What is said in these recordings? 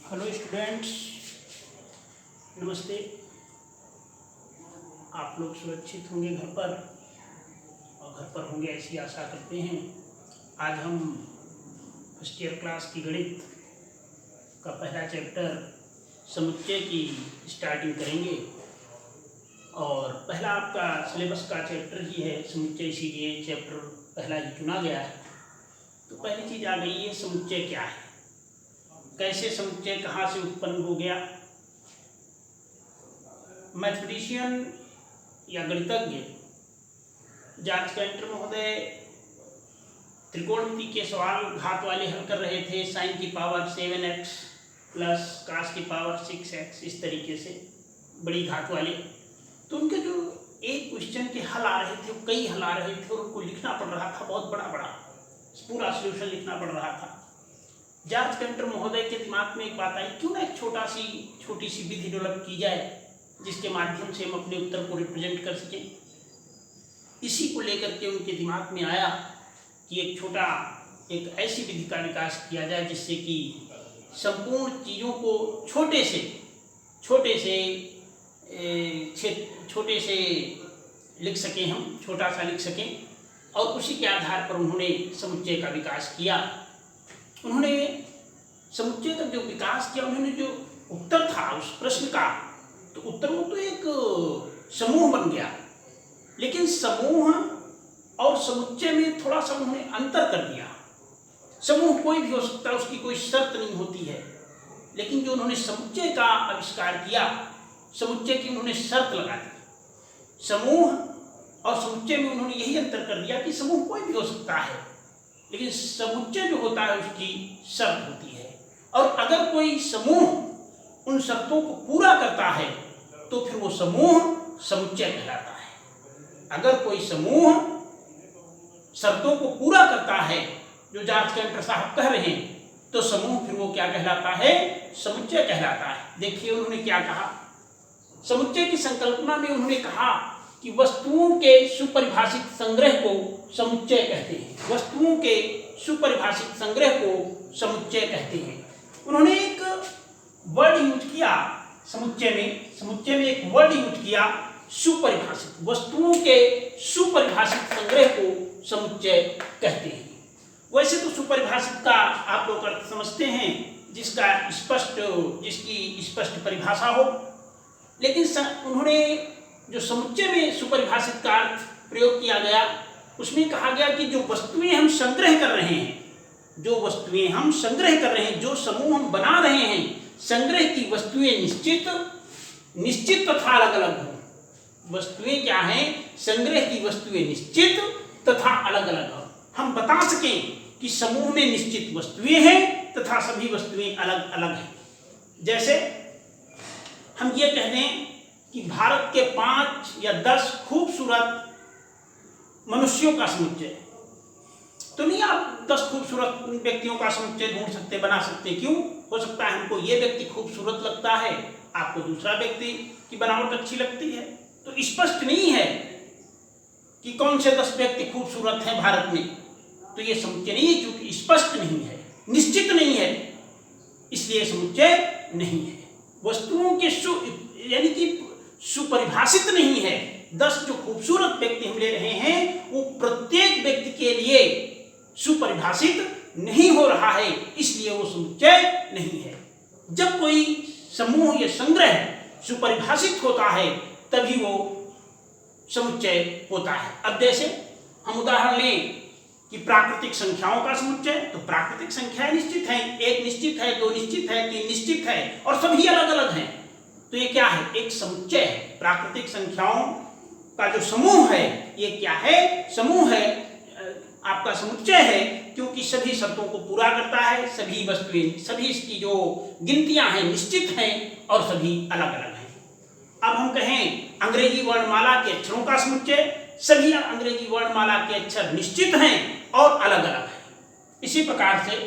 Hello students, नमस्ते। आप लोग सुरक्षित होंगे घर पर और घर पर होंगे ऐसी आशा करते हैं। आज हम फर्स्ट ईयर क्लास की गणित का पहला चैप्टर समुच्चय की स्टार्टिंग करेंगे और पहला आपका सिलेबस का चैप्टर ही है समुच्चय, इसीलिए चैप्टर पहला ही चुना गया है। तो पहली चीज़ आ गई है, समुच्चय क्या है, कैसे समुच्चय कहाँ से उत्पन्न हो गया। मैथमेटिशियन या गणितज्ञ जॉर्ज कैंटर महोदय त्रिकोणमिति के सवाल घात वाले हल कर रहे थे, sin की पावर 7x प्लस cos की पावर 6x, इस तरीके से बड़ी घात वाले। तो उनके जो एक क्वेश्चन के हल आ रहे थे, कई हल आ रहे थे और उनको लिखना पड़ रहा था, बहुत बड़ा पूरा सॉल्यूशन लिखना पड़ रहा था। जॉर्ज कैंटर महोदय के दिमाग में एक बात आई, क्यों ना एक छोटी सी विधि डेवलप की जाए जिसके माध्यम से हम अपने उत्तर को रिप्रेजेंट कर सकें। इसी को लेकर के उनके दिमाग में आया कि एक ऐसी विधि का विकास किया जाए जिससे कि संपूर्ण चीज़ों को छोटे से लिख सकें, हम छोटा सा लिख सकें। और उसी के आधार पर उन्होंने समुच्चय का विकास किया। उन्होंने समुच्चय का जो विकास किया, उन्होंने जो उत्तर था उस प्रश्न का, तो उत्तर वो तो एक समूह बन गया, लेकिन समूह और समुच्चय में थोड़ा सा उन्होंने अंतर कर दिया। समूह कोई भी हो सकता है, उसकी कोई शर्त नहीं होती है, लेकिन जो उन्होंने समुच्चय का आविष्कार किया, समुच्चय की उन्होंने शर्त लगा दी। समूह और समुच्चय में उन्होंने यही अंतर कर दिया कि समूह कोई भी हो सकता है, लेकिन समुच्चय जो होता है उसकी शर्त होती है। और अगर कोई समूह उन शर्तों को पूरा करता है तो फिर वो समूह समुच्चय कहलाता है। अगर कोई समूह शर्तों को पूरा करता है, जो जॉर्ज कैंटर साहब कह रहे हैं, तो समूह फिर वो क्या कहलाता है, समुच्चय कहलाता है। देखिए उन्होंने क्या कहा, समुच्चय की संकल्पना में उन्होंने कहा कि वस्तुओं के सुपरिभाषित संग्रह को समुच्चय कहते हैं। वस्तुओं के सुपरिभाषित संग्रह को समुच्चय कहते हैं। उन्होंने एक वर्ड यूज किया समुच्चय में एक वर्ड यूज किया, सुपरिभाषित। वस्तुओं के सुपरिभाषित संग्रह को समुच्चय कहते हैं। वैसे तो सुपरिभाषित का आप लोग अर्थ समझते हैं, जिसकी स्पष्ट परिभाषा हो, लेकिन उन्होंने जो समुच्चय में सुपरिभाषित का अर्थ प्रयोग किया गया, उसमें कहा गया कि जो वस्तुएं हम संग्रह कर रहे हैं, जो समूह हम बना रहे हैं, संग्रह की वस्तुएं निश्चित तथा अलग अलग हों। वस्तुएं क्या हैं, संग्रह की वस्तुएं निश्चित तथा अलग अलग हों। हम बता सकें कि समूह में निश्चित वस्तुएं हैं तथा सभी वस्तुएं अलग अलग हैं। जैसे हम ये कह दें कि भारत के 5 या 10 खूबसूरत मनुष्यों का समुच्चय, तो नहीं आप 10 खूबसूरत व्यक्तियों का समुच्चय ढूंढ सकते, बना सकते। क्यों? हो सकता है हमको ये व्यक्ति खूबसूरत लगता है, आपको दूसरा व्यक्ति की बनावट अच्छी लगती है, तो स्पष्ट नहीं है कि कौन से 10 व्यक्ति खूबसूरत हैं भारत में। तो ये समुच्चय नहीं है, क्योंकि स्पष्ट नहीं है, निश्चित नहीं है, इसलिए समुच्चय नहीं है। वस्तुओं के यानी कि सुपरिभाषित नहीं है। 10 जो खूबसूरत व्यक्ति हम ले रहे हैं, वो प्रत्येक व्यक्ति के लिए सुपरिभाषित नहीं हो रहा है, इसलिए वो समुच्चय नहीं है। जब कोई समूह या संग्रह सुपरिभाषित होता है, तभी वो समुच्चय होता है। अब जैसे हम उदाहरण लें कि प्राकृतिक संख्याओं का समुच्चय, तो प्राकृतिक संख्याएं निश्चित हैं, 1 निश्चित है, 2 निश्चित है, 3 निश्चित है, और सभी अलग अलग हैं। तो ये क्या है, एक समुच्चय है। प्राकृतिक संख्याओं का जो समूह है, ये क्या है, समूह है, आपका समुच्चय है, क्योंकि सभी शर्तों को पूरा करता है, सभी वस्तुएं, सभी इसकी जो गिनतियां हैं निश्चित हैं और सभी अलग अलग हैं। अब हम कहें अंग्रेजी वर्णमाला के अक्षरों का समुच्चय, सभी अंग्रेजी वर्णमाला के अक्षर निश्चित हैं और अलग अलग हैं। इसी प्रकार से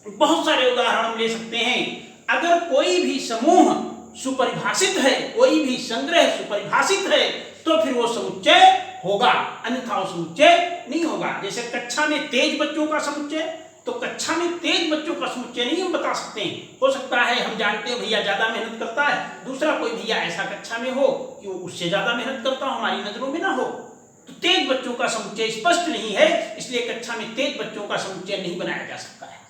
बहुत सारे उदाहरण हम ले सकते हैं। अगर कोई भी समूह सुपरिभाषित है, कोई भी संग्रह सुपरिभाषित है, तो फिर वो समुच्चय होगा, अन्यथा वो समुच्चय नहीं होगा। जैसे कक्षा में तेज बच्चों का समुच्चय तो कक्षा में तेज बच्चों का समुच्चय नहीं हम बता सकते हैं। हो सकता है हम जानते हैं भैया ज्यादा मेहनत करता है, दूसरा कोई भैया ऐसा कक्षा में हो कि वो उससे ज्यादा मेहनत करता हो, हमारी नजरों में ना हो, तो तेज बच्चों का समुच्चय स्पष्ट नहीं है, इसलिए कक्षा में तेज बच्चों का समुच्चय नहीं बनाया जा सकता है।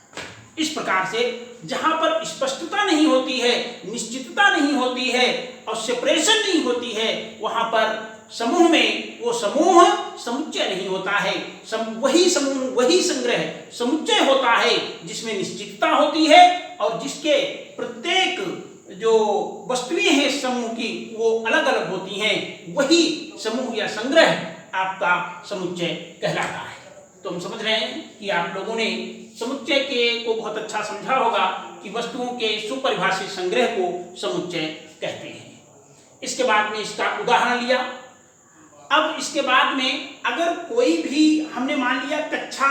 इस प्रकार से जहां पर स्पष्टता नहीं होती है, निश्चितता नहीं होती है और सेपरेशन नहीं होती है, वहां पर समूह में वो समूह समुच्चय नहीं होता है। वही समूह, वही संग्रह समुच्चय होता है जिसमें निश्चितता होती है और जिसके प्रत्येक जो वस्तुएं हैं समूह की वो अलग अलग होती हैं, वही समूह या संग्रह आपका समुच्चय कहलाता है। तो हम समझ रहे हैं कि आप लोगों ने समुच्चय के को बहुत अच्छा समझा होगा कि वस्तुओं के सुपरिभाषित संग्रह को समुच्चय कहते हैं। इसके बाद में इसका उदाहरण लिया। अब इसके बाद में अगर कोई भी हमने मान लिया कक्षा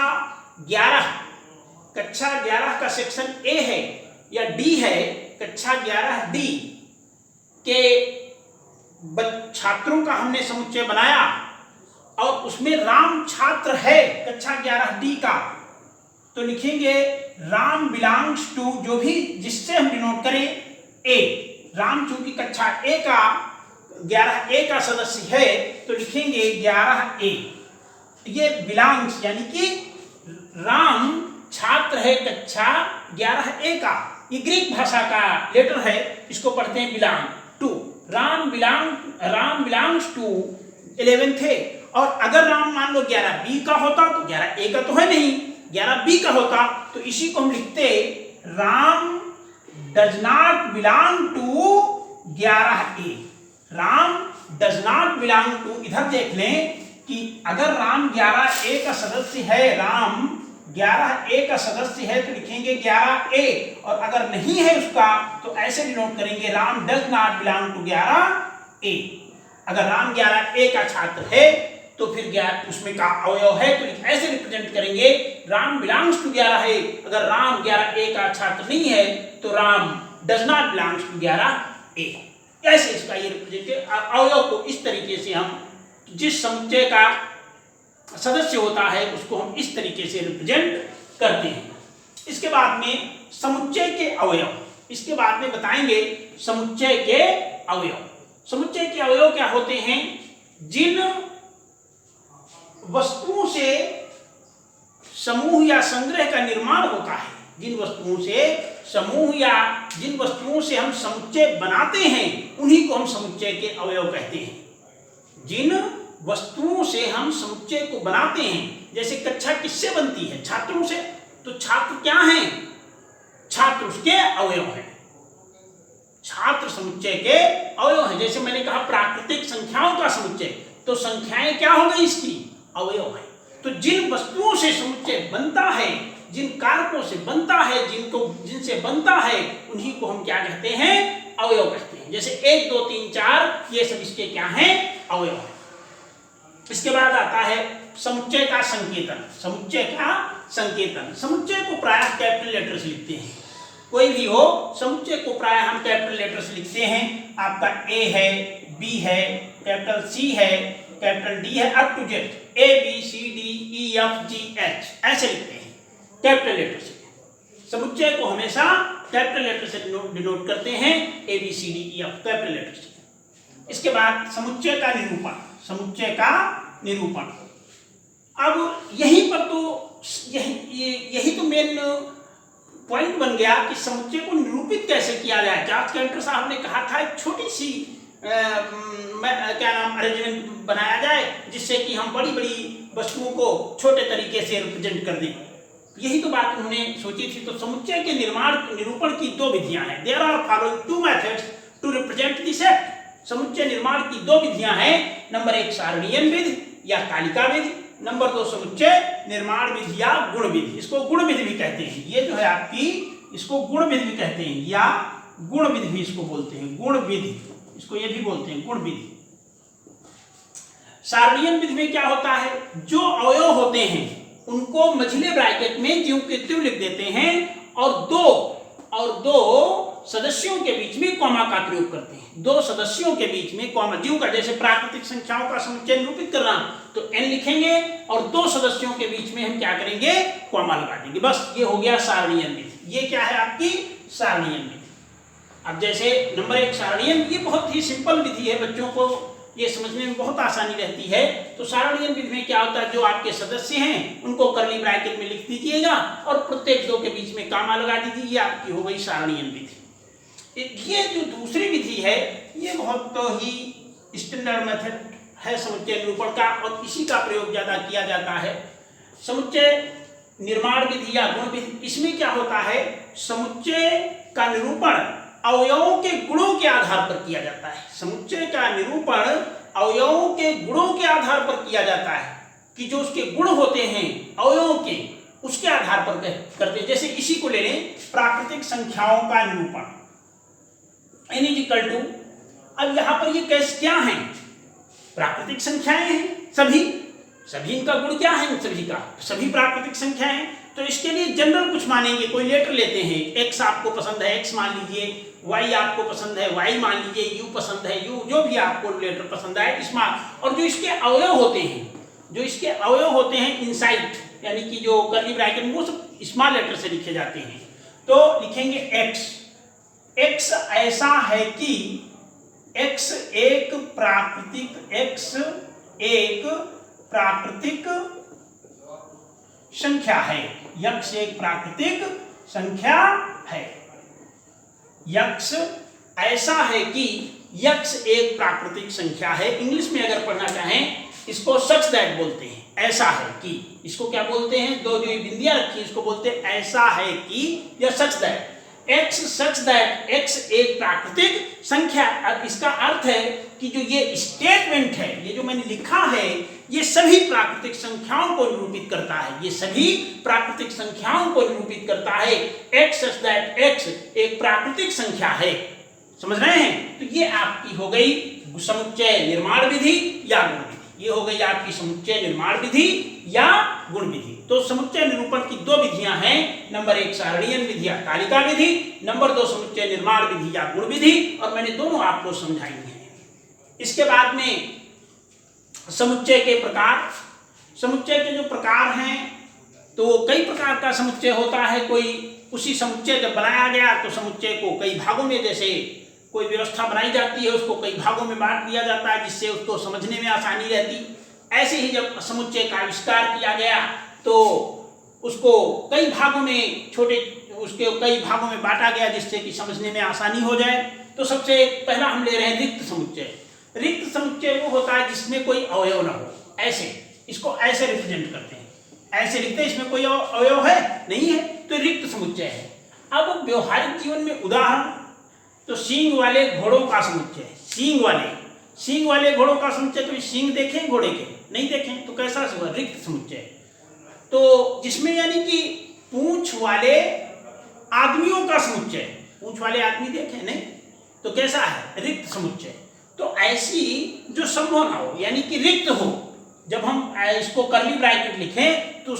11 का सेक्शन ए है या डी है, कक्षा 11 डी के छात्रों का हमने समुच्चय बनाया और उसमें राम छात्र है कक्षा 11 डी का, तो लिखेंगे राम बिलोंग्स टू, जो भी जिससे हम डिनोट करें ए, राम चूंकि कक्षा ए का 11A का सदस्य है तो लिखेंगे 11A। ये बिलोंग्स यानी कि राम छात्र है कक्षा 11A का, ये ग्रीक भाषा का लेटर है, इसको पढ़ते हैं belong to. Ram belongs to 11th है। और अगर राम मान लो 11B का होता तो 11A का तो है नहीं, 11B का होता तो इसी को हम लिखते Ram does not belong to 11A। Ram does not belong to, इधर देख लें कि अगर राम 11A का सदस्य है, राम 11A का सदस्य है तो लिखेंगे 11A, और अगर नहीं है उसका तो ऐसे डिनोट करेंगे Ram does not belong to 11A। अगर राम 11A का छात्र है तो फिर उसमें का अवयव है तो ऐसे रिप्रेजेंट करेंगे राम बिलोंग्स टू 11 है। अगर राम 11A का छात्र नहीं है तो Ram does not belongs to 11A। ऐसे इसका ये रिप्रेजेंट अवयव को इस तरीके से हम जिस समुच्चय का सदस्य होता है उसको हम इस तरीके से रिप्रेजेंट करते हैं। इसके बाद में समुच्चय के अवयव, इसके बाद में बताएंगे समुच्चय के अवयव। समुच्चय के अवयव क्या होते हैं? जिन वस्तुओं से समूह या संग्रह का निर्माण होता है, जिन वस्तुओं से समूह या जिन वस्तुओं से हम समुच्चय बनाते हैं उन्हीं को हम समुच्चय के अवयव कहते हैं। जिन वस्तुओं से हम समुच्चय को बनाते हैं, जैसे कक्षा किससे बनती है? छात्रों से। तो छात्र क्या हैं? छात्र उसके अवयव हैं, छात्र समुच्चय के अवयव हैं। जैसे मैंने कहा प्राकृतिक संख्याओं का समुच्चय, तो संख्याएं क्या हो गई? इसकी अवयव है। तो जिन वस्तुओं से समुच्चय बनता है, जिन कारकों से बनता है, जिनसे बनता है, उन्हीं को हम क्या कहते हैं? अवयव कहते हैं। जैसे 1 2 3 4 ये सब इसके क्या हैं? अवयव है। इसके बाद आता है समुच्चय का संकेतन। समुच्चय का संकेतन, समुच्चय को प्रायः कैपिटल लेटर से लिखते हैं। कोई भी हो, समुच्चय को प्रायः हम कैपिटल लेटर से लिखते हैं। आपका A है, B है, कैपिटल C है, कैपिटल D है, up to Z A B C D E F G H ऐसे लिखते हैं कैपिटल लेटर से। समुच्चय को हमेशा कैपिटल लेटर से डिनोट करते हैं, A B C D E F capital letter से। इसके बाद समुच्चय का निरूपण। समुच्चय का निरूपण, अब यहीं पर तो यही तो मेन पॉइंट बन गया कि समुच्चय को निरूपित कैसे किया जाए। जॉर्ज कैंटर साहब ने कहा था एक छोटी सी अरेंजमेंट बनाया जाए जिससे कि हम बड़ी बड़ी वस्तुओं को छोटे तरीके से रिप्रेजेंट कर दें। यही तो बात उन्होंने सोची थी। तो समुच्चय के निरूपण की 2 विधियां हैं। There are following 2 methods to represent the set. समुच्चय निर्माण की 2 विधियां हैं। नंबर 1 सारणीयन विधि या तालिका विधि, नंबर 2 समुच्चय निर्माण विधि या गुण विधि। इसको गुण विधि भी कहते हैं। ये जो है आपकी, इसको गुण विधि भी कहते हैं या गुण विधि भी इसको बोलते हैं। गुण विधि इसको ये भी बोलते हैं, गुण विधि। सारणीयन विधि में क्या होता है? जो अवयव होते हैं उनको मझले ब्रैकेट में ज्यों के त्यों लिख देते हैं और दो सदस्यों के बीच में कॉमा का प्रयोग करते हैं। दो सदस्यों के बीच में कॉमा, ज्यों का जैसे प्राकृतिक संख्याओं का समुच्चय निरूपित करना तो n लिखेंगे और दो सदस्यों के बीच में हम क्या करेंगे, कॉमा लगा देंगे। बस ये हो गया सारणीयन विधि। ये क्या है आपकी सारणीयन विधि। अब जैसे नंबर 1 सारणीयन, ये बहुत ही सिंपल विधि है, बच्चों को ये समझने में बहुत आसानी रहती है। तो सारणीयन विधि में क्या होता है, जो आपके सदस्य हैं उनको कर्ली ब्रैकेट में लिख दीजिएगा और प्रत्येक दो के बीच में कॉमा लगा दीजिए, ये आपकी हो गई सारणीयन विधि। ये जो दूसरी विधि है ये बहुत तो ही स्टैंडर्ड मेथड है समुच्चय निरूपण का और इसी का प्रयोग ज्यादा किया जाता है। समुच्चय निर्माण विधि या गुण विधि, इसमें क्या होता है, समुच्चय का निरूपण अवयवों के गुणों के आधार पर किया जाता है। समुच्चय का निरूपण अवयवों के गुणों के आधार पर किया जाता है कि जो उसके गुण होते हैं अवयवों के, उसके आधार पर करते हैं। जैसे इसी को ले लें, प्राकृतिक संख्याओं का निरूपण n इक्वल टू, अब यहां पर ये कैसे क्या है, प्राकृतिक संख्याएं हैं, सभी इनका गुण क्या है, सभी का सभी प्राकृतिक संख्याएं हैं। तो इसके लिए जनरल कुछ मानेंगे, कोई लेटर लेते हैं, x आपको पसंद है x मान लीजिए, y आपको पसंद है y मान लीजिए, u पसंद है u, जो भी आपको लेटर पसंद आए स्मॉल, और जो इसके अवयव होते हैं, इनसाइड यानी कि जो कर्ली ब्रैकेट में वो सब स्मॉल लेटर से लिखे जाते हैं। तो लिखेंगे x ऐसा है कि x एक प्राकृतिक संख्या है, x एक प्राकृतिक संख्या है। x ऐसा है कि x एक प्राकृतिक संख्या है। इंग्लिश में अगर पढ़ना चाहें इसको सच दैट बोलते हैं, ऐसा है कि, इसको क्या बोलते हैं, दो जो बिंदियां रखी इसको बोलते हैं ऐसा है कि या such that. x such that x एक प्राकृतिक संख्या। अब इसका अर्थ है कि जो ये स्टेटमेंट है, ये जो मैंने लिखा है, ये सभी प्राकृतिक संख्याओं को निरूपित करता है, ये सभी प्राकृतिक संख्याओं को निरूपित करता है। x सच दैट x एक प्राकृतिक संख्या है, समझ रहे हैं। तो ये आपकी हो गई समुच्चय निर्माण विधि या गुण विधि। ये हो गई आपकी समुच्चय निर्माण विधि या गुण विधि। तो समुच्चय निरूपण की दो विधियां हैं, नंबर 1 सारणीयन विधि या तालिका विधि, नंबर 2 समुच्चय निर्माण विधि या गुण विधि, और मैंने दोनों आपको समझाई हैं। इसके बाद में समुच्चय के प्रकार। समुच्चय के जो प्रकार हैं तो कई प्रकार का समुच्चय होता है। कोई उसी समुच्चय जब बनाया गया तो समुच्चय को कई भागों में, जैसे कोई व्यवस्था बनाई जाती है उसको कई भागों में बांट दिया जाता है जिससे उसको समझने में आसानी रहती। ऐसे ही जब समुच्चय का आविष्कार किया गया तो उसको कई भागों में कई भागों में बांटा गया जिससे कि समझने में आसानी हो जाए। तो सबसे पहला हम ले रहे हैं रिक्त समुच्चय। रिक्त समुच्चय वो होता है जिसमें कोई अवयव ना हो, ऐसे इसको ऐसे रिप्रेजेंट करते हैं, ऐसे लिखते हैं, इसमें कोई अवयव है नहीं है तो रिक्त समुच्चय है। अब व्यवहारिक जीवन में उदाहरण तो सींग वाले घोड़ों का समुच्चय, सींग वाले घोड़ों का समुच्चय। तो सींग देखें घोड़े के, नहीं देखें तो कैसा हुआ, रिक्त समुच्चय। तो जिसमें यानी कि पूंछ वाले आदमियों का समुच्चय, पूंछ वाले आदमी देखें नहीं तो कैसा है, रिक्त समुच्चय। तो ऐसी जो संभव ना हो यानी कि रिक्त हो, जब हम इसको कर्ली ब्रैकेट लिखें तो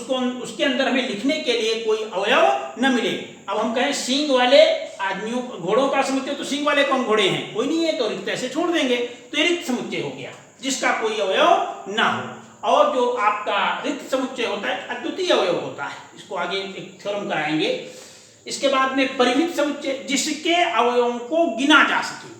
उसके अंदर हमें लिखने के लिए कोई अवयव न मिले। अब हम कहें सींग वाले आदमियों घोड़ों का समुच्चय, तो सींग वाले कौन घोड़े हैं, कोई नहीं है, तो रिक्त ऐसे छोड़ देंगे। तो ये रिक्त समुच्चय हो गया जिसका कोई अवयव ना हो। और जो आपका रिक्त समुच्चय होता है अद्वितीय अवयव होता है, इसको आगे एक थ्योरम कराएंगे। इसके बाद में परिमित समुच्चय, जिसके अवयवों को गिना जा सके,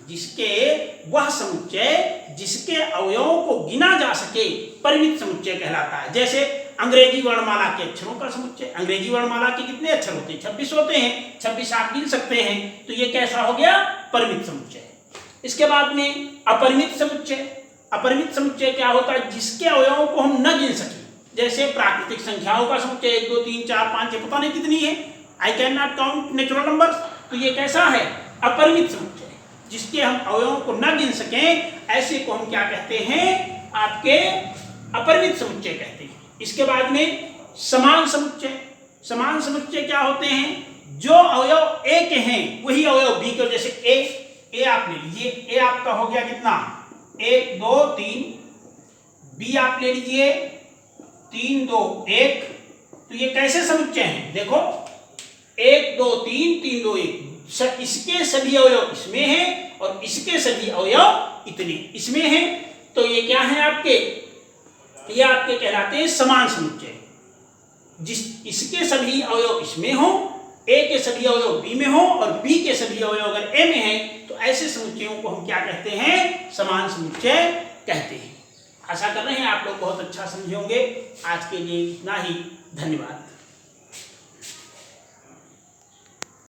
वह समुच्चय जिसके अवयवों को गिना जा सके परिमित समुच्चय कहलाता है। जैसे अंग्रेजी वर्णमाला के अक्षरों का समुच्चय। अंग्रेजी वर्णमाला के कितने अक्षर होते हैं, 26 होते हैं, 26 आप गिन सकते हैं, तो ये कैसा हो गया, परिमित समुच्चय। इसके बाद में अपरिमित समुच्चय। अपरिमित समुच्चय क्या होता है, जिसके अवयवों को हम न गिन सके। जैसे प्राकृतिक संख्याओं का समुच्चय 1 2 3 4 5 पता नहीं कितनी है, I can not count natural numbers, तो ये कैसा है, अपरिमित समुच्चय। जिसके हम अवयवों को न गिन सकें ऐसे को हम क्या कहते हैं, आपके अपरिमित समुच्चय कहते हैं। इसके बाद में समान समुच्चय। समान समुच्चय क्या होते हैं, जो अवयव ए के हैं वही अवयव बी के, जैसे ए आप ले लीजिए, ए आपका हो गया कितना, 1 2 3, बी आप ले लीजिए 3 2 1, तो ये कैसे समुच्चय हैं, देखो 1 2 3 3 2 1, इसके सभी अवयव इसमें हैं और इसके सभी अवयव इतने इसमें हैं, तो ये क्या है आपके, ये आपके कहलाते हैं समान समुच्चय। इसके सभी अवयव इसमें हो, ए के सभी अवयव बी में हो और बी के सभी अवयव अगर ए में है, तो ऐसे समुच्चयों को हम क्या कहते हैं, समान समुच्चय कहते हैं। आशा कर रहे हैं आप लोग बहुत अच्छा समझे होंगे। आज के लिए इतना ही, धन्यवाद।